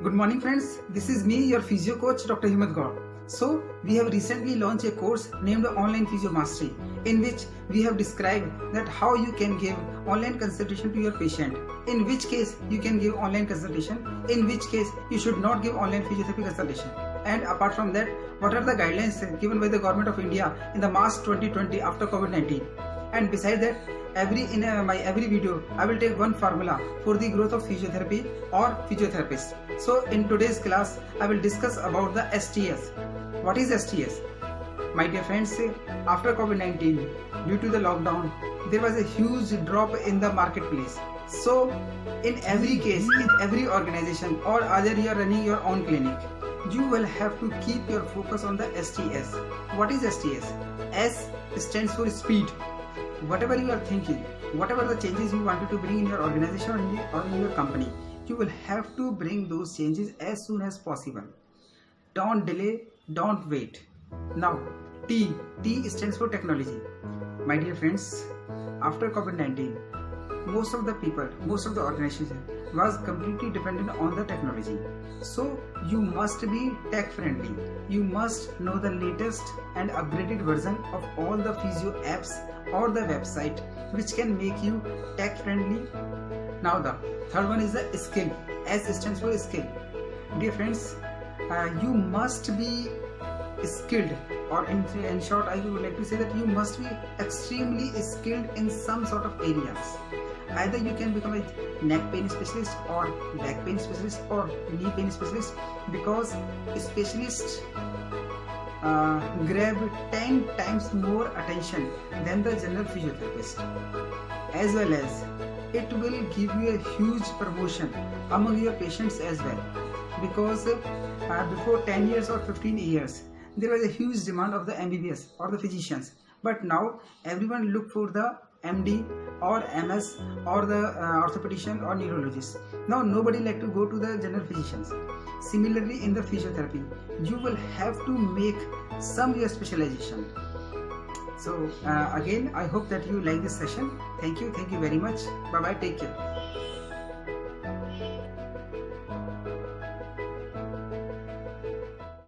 Good morning friends, this is me your physio coach Dr. Himmat Gaur. So we have recently launched a course named Online Physio Mastery, in which we have described that how you can give online consultation to your patient, in which case you can give online consultation, in which case you should not give online physiotherapy consultation, and apart from that what are the guidelines given by the government of India in the March 2020 after COVID-19. And besides that, in my every video I will take one formula for the growth of physiotherapy or physiotherapist. So in today's class I will discuss about the STS. What is STS? My dear friends, after COVID-19, due to the lockdown, there was a huge drop in the marketplace. So in every case, in every organization, or either you are running your own clinic, you will have to keep your focus on the STS. What is STS? S stands for speed. Whatever you are thinking, whatever the changes you wanted to bring in your organization or in your company, you will have to bring those changes as soon as possible. Don't delay, don't wait. Now, T stands for technology. My dear friends, after COVID-19, most of the people, most of the organization was completely dependent on the technology. So you must be tech friendly. You must know the latest and upgraded version of all the physio apps or the website which can make you tech friendly. Now the third one is the skill. S stands for skill. Dear friends, you must be skilled, or in short I would like to say that you must be extremely skilled in some sort of areas. Either you can become a neck pain specialist or back pain specialist or knee pain specialist, because specialists grab 10 times more attention than the general physiotherapist, as well as it will give you a huge promotion among your patients as well, because before 10 years or 15 years there was a huge demand of the MBBS or the physicians, but now everyone look for the MD or MS or the orthopedician or neurologist. Now nobody like to go to the general physicians. Similarly, in the physiotherapy, you will have to make some your specialization. So again, I hope that you like this session. Thank you very much. Bye bye, take care.